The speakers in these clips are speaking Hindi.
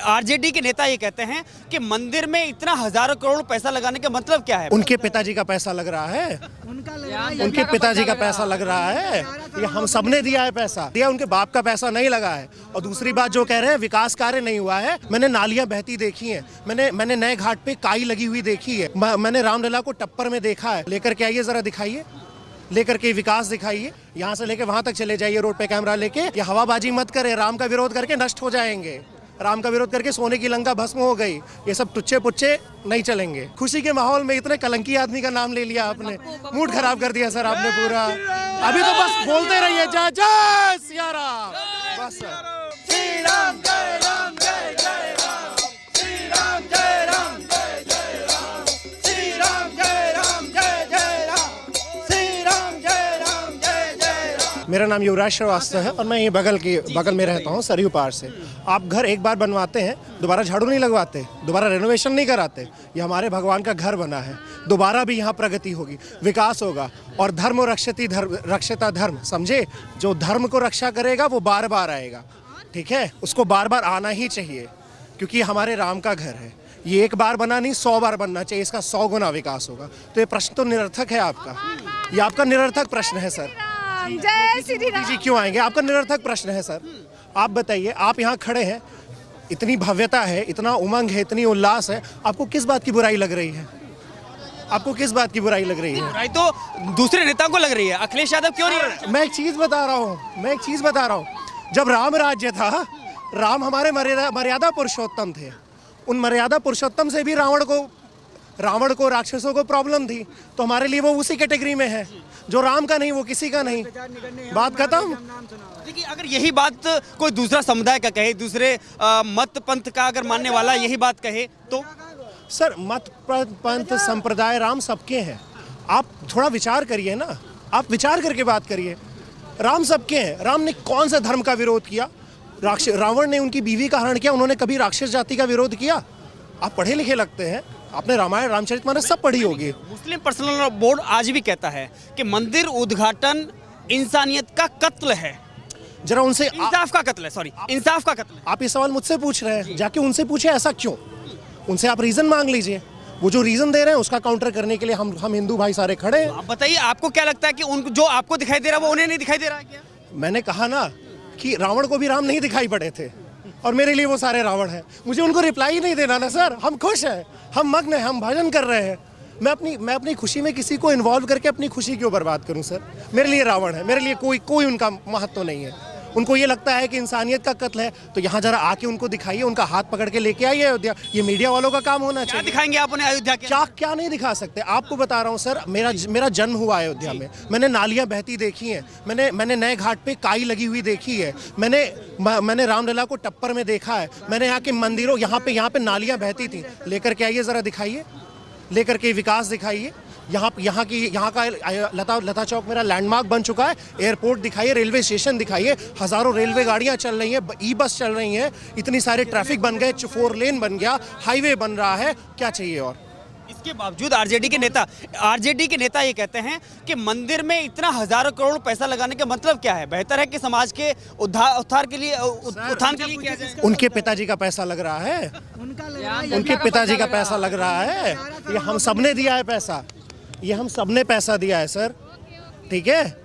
आरजेडी के नेता ये कहते हैं कि मंदिर में इतना हजारों करोड़ पैसा लगाने का मतलब क्या है? उनके पिताजी का पैसा लग रहा है, उनके पिताजी का पैसा लग रहा है, ये हम सबने दिया है पैसा, दिया उनके बाप का पैसा नहीं लगा है। और दूसरी बात जो कह रहे हैं विकास कार्य नहीं हुआ है, मैंने नालियां बहती देखी हैं, मैंने नए घाट पे काई लगी हुई देखी है, मैंने रामलला को टप्पर में देखा है। लेकर के आइए जरा दिखाइए, लेकर के विकास दिखाइए, यहाँ से लेके वहां तक चले जाइए रोड पे कैमरा लेके। ये हवाबाजी मत करें, राम का विरोध करके नष्ट हो जाएंगे, राम का विरोध करके सोने की लंका भस्म हो गई, ये सब टुच्चे पुच्चे नहीं चलेंगे। खुशी के माहौल में इतने कलंकी आदमी का नाम ले लिया आपने, मूड खराब कर दिया सर आपने पूरा। अभी तो बस बोलते रहिए जय जय सिया राम, बस श्री राम जय राम जय जय राम, श्री राम जय राम जय जय राम, श्री राम जय राम जय जय राम, श्री राम जय राम जय जय राम। मेरा नाम युवराज श्रीवास्तव है और मैं ये बगल में रहता हूँ, सरयू पार से। आप घर एक बार बनवाते हैं, दोबारा झाड़ू नहीं लगवाते, दोबारा रेनोवेशन नहीं कराते। ये हमारे भगवान का घर बना है, दोबारा भी यहाँ प्रगति होगी, विकास होगा। और धर्म रक्षता धर्म, समझे? जो धर्म को रक्षा करेगा वो बार बार आएगा, ठीक है? उसको बार बार आना ही चाहिए, क्योंकि ये हमारे राम का घर है। ये एक बार बना नहीं, 100 बार बनना चाहिए, इसका 100 गुना विकास होगा। तो ये प्रश्न तो निरर्थक है आपका, ये आपका निरर्थक प्रश्न है सर। जय श्री राम जी क्यों आएंगे? आपका निरर्थक प्रश्न है सर। आप बताइए, आप यहाँ खड़े हैं, इतनी भव्यता है, इतना उमंग है, इतनी उल्लास है, आपको किस बात की बुराई लग रही है? आपको किस बात की बुराई लग रही है? बुराई तो दूसरे नेताओं को लग रही है, अखिलेश यादव क्यों नहीं? मैं एक चीज बता रहा हूँ, जब राम राज्य था, राम हमारे मर्यादा पुरुषोत्तम थे। उन मर्यादा पुरुषोत्तम से भी रावण को राक्षसों को प्रॉब्लम थी, तो हमारे लिए वो उसी कैटेगरी में है। जो राम का नहीं वो किसी का नहीं, बात खत्म। देखिए, अगर यही बात कोई दूसरा समुदाय का कहे, दूसरे मत पंथ का अगर मानने वाला यही बात कहे तो? सर, मत पंथ संप्रदाय राम सबके हैं। आप थोड़ा विचार करिए ना, आप विचार करके बात करिए। राम सबके हैं। राम ने कौन सा धर्म का विरोध किया? रावण ने उनकी बीवी का हरण किया, उन्होंने कभी राक्षस जाति का विरोध किया? आप पढ़े लिखे लगते हैं, आपने रामायण रामचरितमानस सब पढ़ी होगी। मुस्लिम पर्सनल लॉ बोर्ड आज भी कहता है कि मंदिर उद्घाटन इंसानियत का कत्ल है। जरा उनसे इंसाफ का कत्ल है, सॉरी, इंसाफ का कत्ल है। आप ये सवाल मुझसे पूछ रहे हैं, जाके उनसे पूछे ऐसा क्यों। उनसे आप रीजन मांग लीजिए, वो जो रीजन दे रहे हैं उसका काउंटर करने के लिए हम हिंदू भाई सारे खड़े हैं। आप बताइए, आपको क्या लगता है कि उनको जो आपको दिखाई दे रहा है वो उन्हें नहीं दिखाई दे रहा है क्या? मैंने कहा ना कि रावण को भी राम नहीं दिखाई पड़े थे, और मेरे लिए वो सारे रावण हैं। मुझे उनको रिप्लाई ही नहीं देना ना सर। हम खुश हैं, हम मग्न हैं, हम भजन कर रहे हैं। मैं अपनी खुशी में किसी को इन्वॉल्व करके अपनी खुशी क्यों बर्बाद करूं सर? मेरे लिए रावण है, मेरे लिए कोई उनका महत्व नहीं है। उनको ये लगता है कि इंसानियत का कत्ल है, तो यहाँ जरा आके उनको दिखाइए, उनका हाथ पकड़ के लेके आइए अयोध्या। ये मीडिया वालों का काम होना चाहिए। क्या दिखाएंगे आप उन्हें अयोध्या के? क्या नहीं दिखा सकते? आपको बता रहा हूँ सर, मेरा जन्म हुआ अयोध्या में, मैंने नालियां बहती देखी हैं, मैंने नए घाट पे काई लगी हुई देखी है, मैंने रामलला को टप्पर में देखा है, मैंने यहाँ के मंदिरों यहाँ पे नालियां बहती थी। लेकर के आइए जरा दिखाइए, लेकर के विकास दिखाइए। यहाँ का लता चौक मेरा लैंडमार्क बन चुका है। एयरपोर्ट दिखाइए, रेलवे स्टेशन दिखाइए, हजारों रेलवे गाड़ियाँ चल रही हैं, ई बस चल रही हैं, इतनी सारे ट्रैफिक बन गए, 4 लेन बन गया, हाईवे बन रहा है, क्या चाहिए और? इसके बावजूद आरजेडी के नेता ये कहते हैं कि मंदिर में इतना हजारों करोड़ पैसा लगाने का मतलब क्या है? बेहतर है कि समाज के उत्थान के लिए किया जाए। उनके पिताजी का पैसा लग रहा है, उनके पिताजी का पैसा लग रहा है, ये हम सबने दिया है पैसा, ये हम सबने पैसा दिया है सर, ठीक है?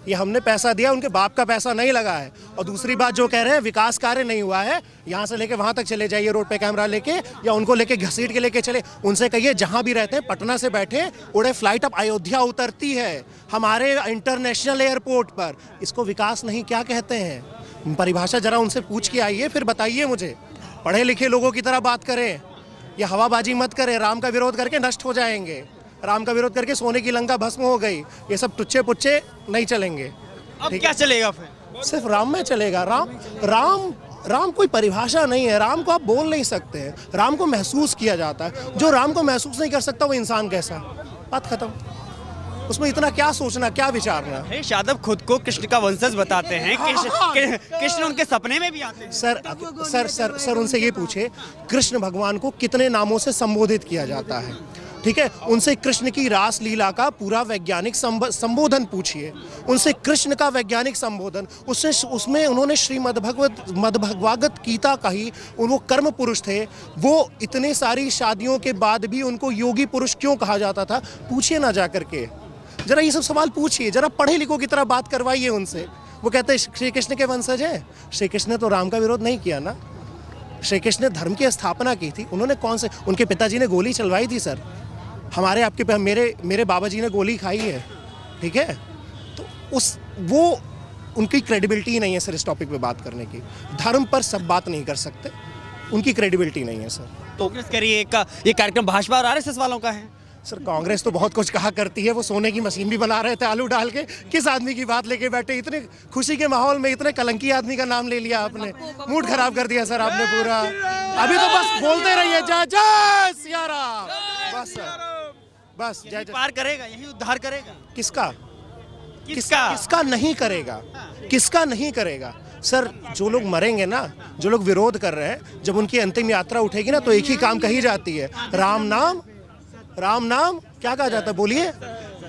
ये हमने पैसा दिया, उनके बाप का पैसा नहीं लगा है। और दूसरी बात जो कह रहे हैं विकास कार्य नहीं हुआ है, यहाँ से लेके वहाँ तक चले जाइए रोड पे कैमरा लेके, या उनको लेके घसीट के लेके चले। उनसे कहिए जहाँ भी रहते हैं, पटना से बैठे उड़े फ्लाइट अब अयोध्या उतरती है, हमारे इंटरनेशनल एयरपोर्ट पर। इसको विकास नहीं क्या कहते हैं? परिभाषा जरा उनसे पूछ के आइए, फिर बताइए मुझे। पढ़े लिखे लोगों की तरह बात करें, ये हवाबाजी मत करें। राम का विरोध करके नष्ट हो जाएंगे, राम का विरोध करके सोने की लंका भस्म हो गई, ये सब टुच्चे पुच्चे नहीं चलेंगे। अब क्या चलेगा फिर? सिर्फ राम में चलेगा। राम कोई परिभाषा नहीं है, राम को आप बोल नहीं सकते हैं, राम को महसूस किया जाता है। जो राम को महसूस नहीं कर सकता वो इंसान कैसा? बात खत्म। उसमें इतना क्या सोचना, क्या विचारना? अखिलेश यादव खुद को कृष्ण का वंशज बताते हैं, कृष्ण उनके सपने में भी आते हैं। सर उनसे ये पूछे, कृष्ण भगवान को कितने नामों से संबोधित किया जाता है? ठीक है, उनसे कृष्ण की रास लीला का पूरा वैज्ञानिक संबोधन पूछिए, उनसे कृष्ण का वैज्ञानिक संबोधन, उसमें उन्होंने मद्भगवत गीता कही, वो कर्म पुरुष थे, वो इतने सारी शादियों के बाद भी उनको योगी पुरुष क्यों कहा जाता था, पूछिए ना जा करके, जरा ये सब सवाल पूछिए, जरा पढ़े लिखो की तरह बात करवाइए उनसे। वो कहते हैं श्री कृष्ण के वंशज हैं। श्री कृष्ण ने तो राम का विरोध नहीं किया ना, श्री कृष्ण ने धर्म की स्थापना की थी। उन्होंने कौन से, उनके पिताजी ने गोली चलवाई थी सर, हमारे आपके मेरे बाबा जी ने गोली खाई है, ठीक है, तो वो उनकी क्रेडिबिलिटी नहीं है सर इस टॉपिक पे बात करने की। धर्म पर सब बात नहीं कर सकते, उनकी क्रेडिबिलिटी नहीं है सर। तो करिए ये कार्यक्रम भाजपा और आरएसएस वालों का है सर। कांग्रेस तो बहुत कुछ कहा करती है, वो सोने की मशीन भी बना रहे थे आलू डाल के। किस आदमी की बात लेके बैठे, इतने खुशी के माहौल में इतने कलंकी आदमी का नाम ले लिया आपने, मूड खराब कर दिया सर आपने पूरा। अभी तो बस बोलते रहिए जय जय सिया राम, बस सर, बस जय जय। पार करेगा, यही उद्धार करेगा। किसका किसका नहीं करेगा, किसका नहीं करेगा सर। जो लोग मरेंगे ना, जो लोग विरोध कर रहे हैं, जब उनकी अंतिम यात्रा उठेगी ना, तो एक ही काम कही जाती है, राम नाम, राम नाम। क्या कहा जाता है, बोलिए,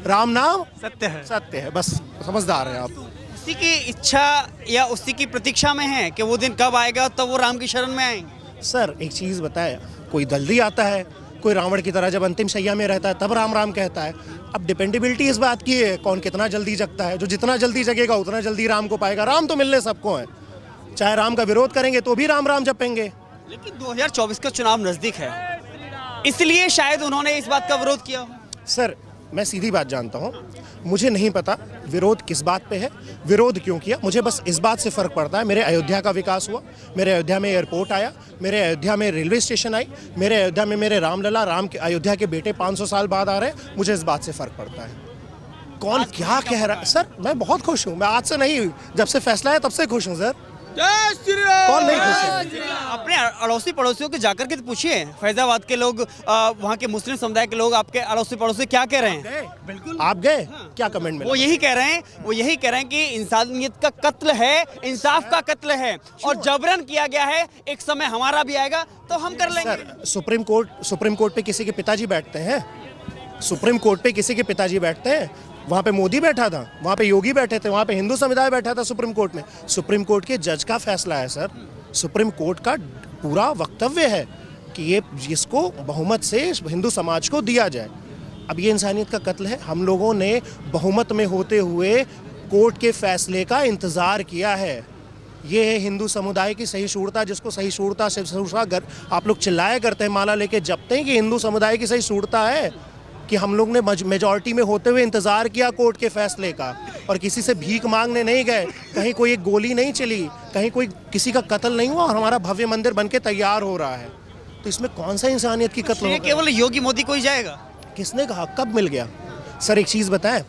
राम नाम सत्य है, सत्य है, बस समझदार हैं आप। उसी की इच्छा या उसी की प्रतीक्षा में है कि वो दिन कब आएगा तब वो राम की शरण में आएंगे। सर एक चीज़ बताए, कोई जल्दी आता है, कोई रावण की तरह जब अंतिम शैया में रहता है तब राम राम कहता है। अब डिपेंडेबिलिटी इस बात की है कौन कितना जल्दी जगता है, जो जितना जल्दी जगेगा उतना जल्दी राम को पाएगा। राम तो मिलने सबको है, चाहे राम का विरोध करेंगे तो भी राम राम जपेंगे। लेकिन 2024 का चुनाव नजदीक है, इसलिए शायद उन्होंने इस बात का विरोध किया। सर मैं सीधी बात जानता हूँ, मुझे नहीं पता विरोध किस बात पे है, विरोध क्यों किया। मुझे बस इस बात से फ़र्क पड़ता है, मेरे अयोध्या का विकास हुआ, मेरे अयोध्या में एयरपोर्ट आया, मेरे अयोध्या में रेलवे स्टेशन आई, मेरे अयोध्या में मेरे रामलला राम के अयोध्या के बेटे 500 साल बाद आ रहे हैं। मुझे इस बात से फ़र्क पड़ता है कौन क्या कह रहा है। सर मैं बहुत खुश हूँ, मैं आज से नहीं, जब से फैसला है तब से खुश हूँ सर। कौन नहीं खुश है। अपने अड़ोसी पड़ोसियों के जाकर के पूछिए, फैजाबाद के लोग, वहाँ के मुस्लिम समुदाय के लोग आपके अड़ोसी पड़ोसी क्या कह रहे हैं। बिल्कुल आप गए, क्या कमेंट में वो यही कह रहे हैं कि इंसानियत का कत्ल है, इंसाफ का कत्ल है और जबरन किया गया है। एक समय हमारा भी आएगा तो हम कर लेंगे। सर सुप्रीम कोर्ट पे किसी के पिताजी बैठते हैं, सुप्रीम कोर्ट पे किसी के पिताजी बैठते हैं। वहाँ पे मोदी बैठा था, वहाँ पे योगी बैठे थे, वहाँ पे हिंदू समुदाय बैठा था सुप्रीम कोर्ट में। सुप्रीम कोर्ट के जज का फैसला है सर, सुप्रीम कोर्ट का पूरा वक्तव्य है कि ये जिसको बहुमत से हिंदू समाज को दिया जाए। अब ये इंसानियत का कत्ल है। हम लोगों ने बहुमत में होते हुए कोर्ट के फैसले का इंतज़ार किया है। ये है हिंदू समुदाय की सहिष्णुता, जिसको सहिष्णुता से आप लोग चिल्लाया करते हैं, माला लेके जपते हैं कि हिंदू समुदाय की सहिष्णुता है, कि हम लोग ने मेजॉरिटी में होते हुए इंतज़ार किया कोर्ट के फैसले का और किसी से भीख मांगने नहीं गए, कहीं कोई एक गोली नहीं चली, कहीं कोई किसी का कत्ल नहीं हुआ और हमारा भव्य मंदिर बनके तैयार हो रहा है। तो इसमें कौन सा इंसानियत की कत्ल होगा? केवल योगी मोदी को ही जाएगा? किसने कहा, कब मिल गया? सर एक चीज़ बताएं,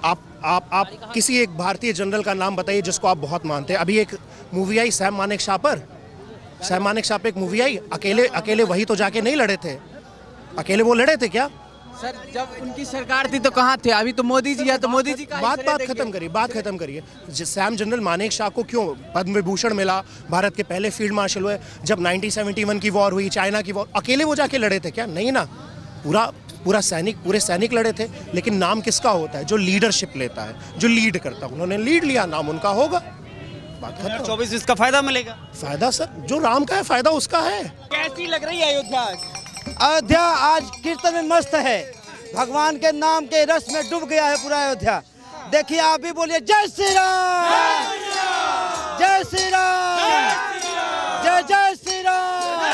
आप किसी एक भारतीय जनरल का नाम बताइए जिसको आप बहुत मानते हैं। अभी एक मूवी आई सैम मानेकशॉ पर, सैम मानेकशॉ पे एक मूवी आई, अकेले वही तो जाके नहीं लड़े थे, अकेले वो लड़े थे क्या सर? जब उनकी सरकार थी तो कहाँ थे? अभी तो मोदी जी है, तो मोदी जी का बात खत्म करिए। सैम जनरल मानेकशॉ को क्यों पद्म विभूषण मिला? भारत के पहले फील्ड मार्शल हुए। जब 1971 की वॉर हुई, चाइना की वॉर, अकेले वो जाके लड़े थे क्या? नहीं ना, पूरे सैनिक लड़े थे। लेकिन नाम किसका होता है? जो लीडरशिप लेता है, जो लीड करता है। उन्होंने लीड लिया, नाम उनका होगा। बात खत्म। 24 इसका फायदा मिलेगा? फायदा सर जो राम का है, फायदा उसका है। कैसी लग रही है अयोध्या? अयोध्या आज कीर्तन में मस्त है, भगवान के नाम के रस में डूब गया है पूरा अयोध्या। देखिए आप भी बोलिए जय श्री राम, जय श्री राम, जय जय श्री राम,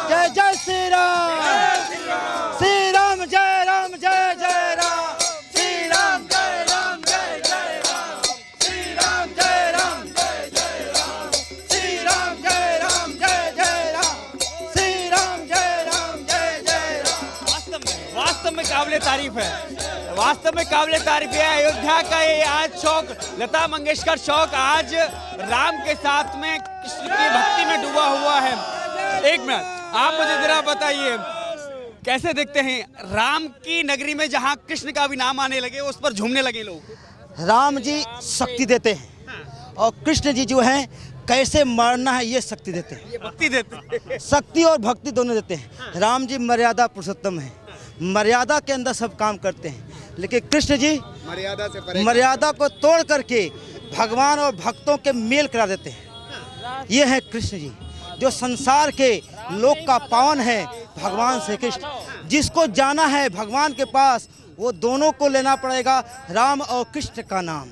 जय जय श्री राम, श्री राम जय राम, जय जय राम, श्री राम जय राम, जय जय राम, श्री राम जय राम, जय जय राम, श्री राम जय राम, जय जय राम, श्री राम जय राम, जय जय राम। वास्तव में काबिले तारीफ है, वास्तव में काबिले तारीफ है अयोध्या का ये आज चौक, लता मंगेशकर चौक आज राम के साथ में कृष्ण की भक्ति में डूबा हुआ है। एक मिनट आप मुझे जरा बताइए, कैसे देखते हैं राम की नगरी में जहां कृष्ण का भी नाम आने लगे उस पर झूमने लगे लोग? राम जी शक्ति देते हैं और कृष्ण जी जो हैं कैसे मरना है ये शक्ति देते हैं, भक्ति देते हैं। शक्ति और भक्ति दोनों देते हैं। राम जी मर्यादा पुरुषोत्तम है, मर्यादा के अंदर सब काम करते हैं, लेकिन कृष्ण जी मर्यादा को तोड़ करके भगवान और भक्तों के मेल करा देते हैं। ये है कृष्ण जी, जो संसार के लोक का पावन है भगवान श्री कृष्ण। जिसको जाना है भगवान के पास, वो दोनों को लेना पड़ेगा, राम और कृष्ण का नाम।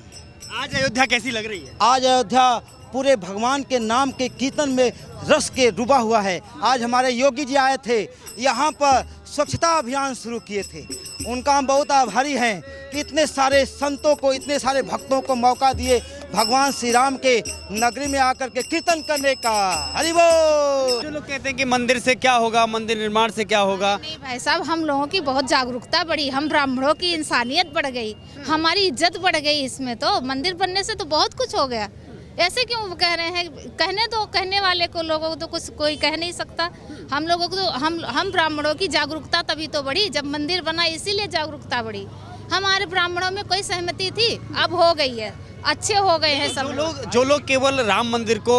आज अयोध्या कैसी लग रही है? आज अयोध्या पूरे भगवान के नाम के कीर्तन में रस के डूबा हुआ है। आज हमारे योगी जी आए थे, यहाँ पर स्वच्छता अभियान शुरू किए थे। उनका हम बहुत आभारी हैं कि इतने सारे संतों को, इतने सारे भक्तों को मौका दिए भगवान श्री राम के नगरी में आकर के कीर्तन करने का। हरि बोल। जो लोग कहते हैं कि मंदिर से क्या होगा, मंदिर निर्माण से क्या होगा, नहीं भाई साहब, हम लोगों की बहुत जागरूकता बढ़ी, हम ब्राह्मणों की इंसानियत बढ़ गई, हमारी इज्जत बढ़ गई। इसमें तो मंदिर बनने से तो बहुत कुछ हो गया। ऐसे क्यों कह रहे हैं? कहने दो, कहने वाले को, लोगों को तो कुछ कोई कह नहीं सकता। हम लोगों को तो हम ब्राह्मणों की जागरूकता तभी तो बढ़ी जब मंदिर बना, इसीलिए जागरूकता बढ़ी। हमारे ब्राह्मणों में कोई सहमति थी, अब हो गई है, अच्छे हो गए हैं सब लोग। जो लोग केवल राम मंदिर को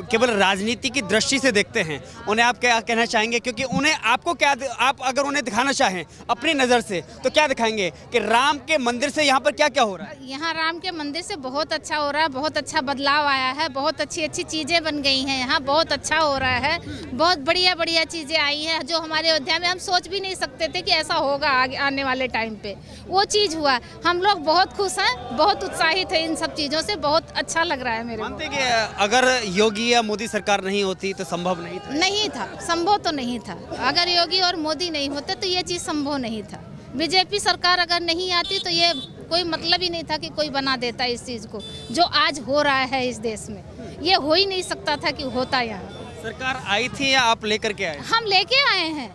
केवल राजनीति की दृष्टि से देखते हैं, उन्हें आप क्या कहना चाहेंगे? क्योंकि उन्हें आपको क्या, आप अगर उन्हें दिखाना चाहें अपनी नज़र से तो क्या दिखाएंगे कि राम के मंदिर से यहाँ पर क्या क्या हो रहा है? यहाँ राम के मंदिर से बहुत अच्छा हो रहा है, बहुत अच्छा बदलाव आया है, बहुत अच्छी अच्छी चीज़ें बन गई हैं, यहाँ बहुत अच्छा हो रहा है, बहुत बढ़िया बढ़िया चीज़ें आई हैं जो हमारे अयोध्या में हम सोच भी नहीं सकते थे कि ऐसा होगा आगे आने वाले टाइम पे। वो चीज़ हुआ, हम लोग बहुत खुश हैं, बहुत उत्साहित हैं। इन सब चीज़ों से बहुत अच्छा लग रहा है मेरे को। मानते कि अगर योगी या मोदी सरकार नहीं होती तो संभव नहीं था? नहीं था, संभव तो नहीं था। अगर योगी और मोदी नहीं होते तो ये चीज़ संभव नहीं था। बीजेपी सरकार अगर नहीं आती तो ये कोई मतलब ही नहीं था कि कोई बना देता इस चीज़ को जो आज हो रहा है इस देश में। ये हो ही नहीं सकता था कि होता यहाँ। सरकार आई थी या आप लेकर के आए? हम लेके आए हैं,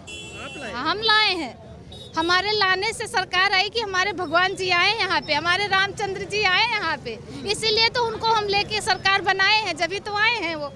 हम लाए हैं। हमारे लाने से सरकार आई कि हमारे भगवान जी आए यहाँ पे, हमारे रामचंद्र जी आए यहाँ पे, इसीलिए तो उनको हम लेके सरकार बनाए हैं, जब तो आए हैं वो।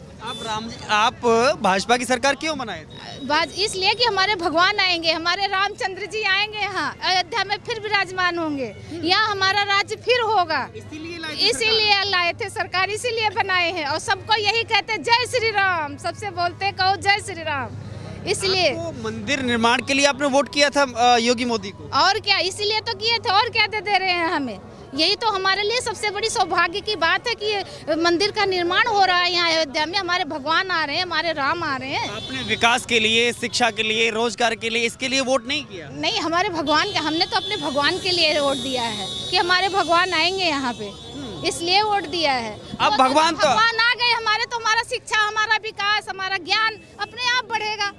आप भाजपा की सरकार क्यों बनाए थे? इसलिए कि हमारे भगवान आएंगे, हमारे रामचंद्र जी आएंगे यहाँ अयोध्या में, फिर विराजमान होंगे, यहाँ हमारा राज्य फिर होगा। इसीलिए लाए थे सरकार, इसीलिए बनाए हैं। और सबको यही कहते जय श्री राम, सबसे बोलते कहो जय श्री राम। इसलिए मंदिर निर्माण के लिए आपने वोट किया था योगी मोदी को? और क्या, इसीलिए तो किए थे, और क्या दे रहे हैं हमें। यही तो हमारे लिए सबसे बड़ी सौभाग्य की बात है कि मंदिर का निर्माण हो रहा है यहाँ अयोध्या में, हमारे भगवान आ रहे हैं, हमारे राम आ रहे हैं। आपने विकास के लिए, शिक्षा के लिए, रोजगार के लिए, इसके लिए वोट नहीं किया? नहीं, हमारे भगवान, हमने तो अपने भगवान के लिए वोट दिया है कि हमारे भगवान आएंगे यहाँ पे, इसलिए वोट दिया है। अब भगवान आ गए हमारे, तो हमारा शिक्षा, हमारा विकास, हमारा ज्ञान अपने आप बढ़ेगा।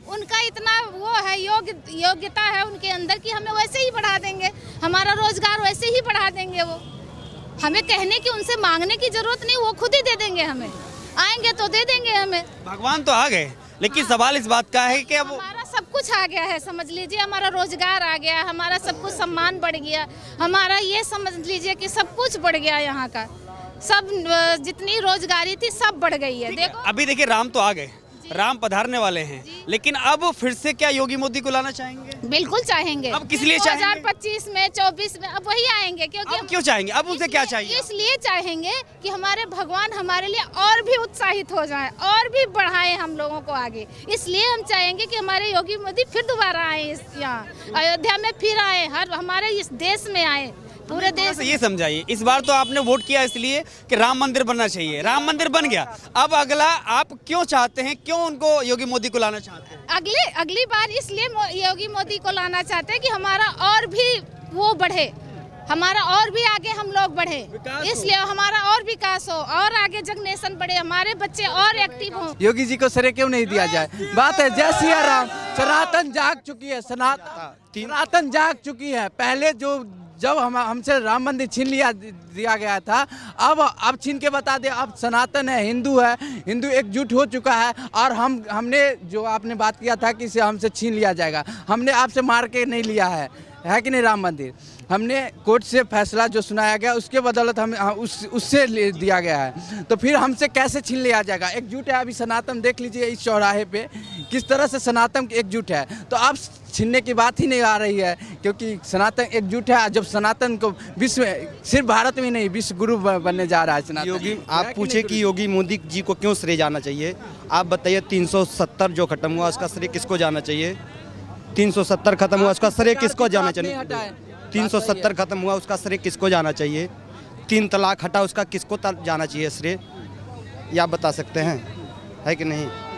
उनका इतना वो है, योग्यता है उनके अंदर कि हमें वैसे ही बढ़ा देंगे, हमारा रोजगार वैसे ही बढ़ा देंगे। वो हमें कहने की, उनसे मांगने की जरूरत नहीं, वो खुद ही दे देंगे हमें। आएंगे तो दे देंगे हमें। भगवान तो आ गए, लेकिन सवाल इस बात का है कि अब हमारा सब कुछ आ गया है, समझ लीजिए, हमारा रोजगार आ गया, हमारा सब कुछ सम्मान बढ़ गया, हमारा ये समझ लीजिए कि सब कुछ बढ़ गया, यहाँ का सब जितनी रोजगारी थी सब बढ़ गई है। देखो अभी देखिए, राम तो आ गए, राम पधारने वाले हैं, लेकिन अब फिर से क्या योगी मोदी को लाना चाहेंगे? बिल्कुल चाहेंगे। अब किस लिए चाहेंगे? 2025 में, 24 में, अब वही आएंगे। क्योंकि अब क्यों चाहेंगे? अब उनसे क्या चाहिए? इसलिए चाहेंगे कि हमारे भगवान हमारे लिए और भी उत्साहित हो जाएं, और भी बढ़ाएं हम लोगों को आगे। इसलिए हम चाहेंगे कि हमारे योगी मोदी फिर दोबारा आए यहाँ अयोध्या में, फिर आए, हर हमारे इस देश में आए, पूरे देश। ये समझाइए, इस बार तो आपने वोट किया इसलिए कि राम मंदिर बनना चाहिए, राम मंदिर बन गया, अब अगला आप क्यों चाहते हैं, क्यों उनको योगी मोदी को लाना चाहते हैं? अगली बार इसलिए योगी मोदी को लाना चाहते हैं कि हमारा और भी वो बढ़े, हमारा और भी आगे हम लोग बढ़े, इसलिए हमारा और विकास हो, और आगे जगनेशन बढ़े, हमारे बच्चे और एक्टिव हों। योगी जी को श्रेय क्यों नहीं दिया जाए? बात है जय सिया राम। सनातन जाग चुकी है, सनातन जाग चुकी है। पहले जब हमसे राम मंदिर छीन दिया गया था, अब छीन के बता दे, अब सनातन है, हिंदू एकजुट हो चुका है। और हमने जो आपने बात किया था कि इसे हमसे छीन लिया जाएगा, हमने आपसे मार के नहीं लिया है कि नहीं? राम मंदिर हमने कोर्ट से फैसला जो सुनाया गया उसके बदौलत हम उससे दिया गया है, तो फिर हमसे कैसे छीन लिया जाएगा? एकजुट है अभी सनातन, देख लीजिए इस चौराहे पे किस तरह से सनातन एकजुट है। तो अब छीनने की बात ही नहीं आ रही है, क्योंकि सनातन एकजुट है। जब सनातन को विश्व, सिर्फ भारत में नहीं, विश्व गुरु बनने जा रहा है सनातन। योगी, आप पूछे कि योगी मोदी जी को क्यों श्रेय जाना चाहिए, आप बताइए। 370 जो खत्म हुआ उसका श्रेय किसको जाना चाहिए? 370 खत्म हुआ, उसका श्रेय किसको जाना नहीं चाहिए? हटाए। 370 खत्म हुआ, उसका श्रेय किसको जाना चाहिए? 3 तलाक हटा, उसका किसको जाना चाहिए श्रेय? ये आप बता सकते हैं, है कि नहीं?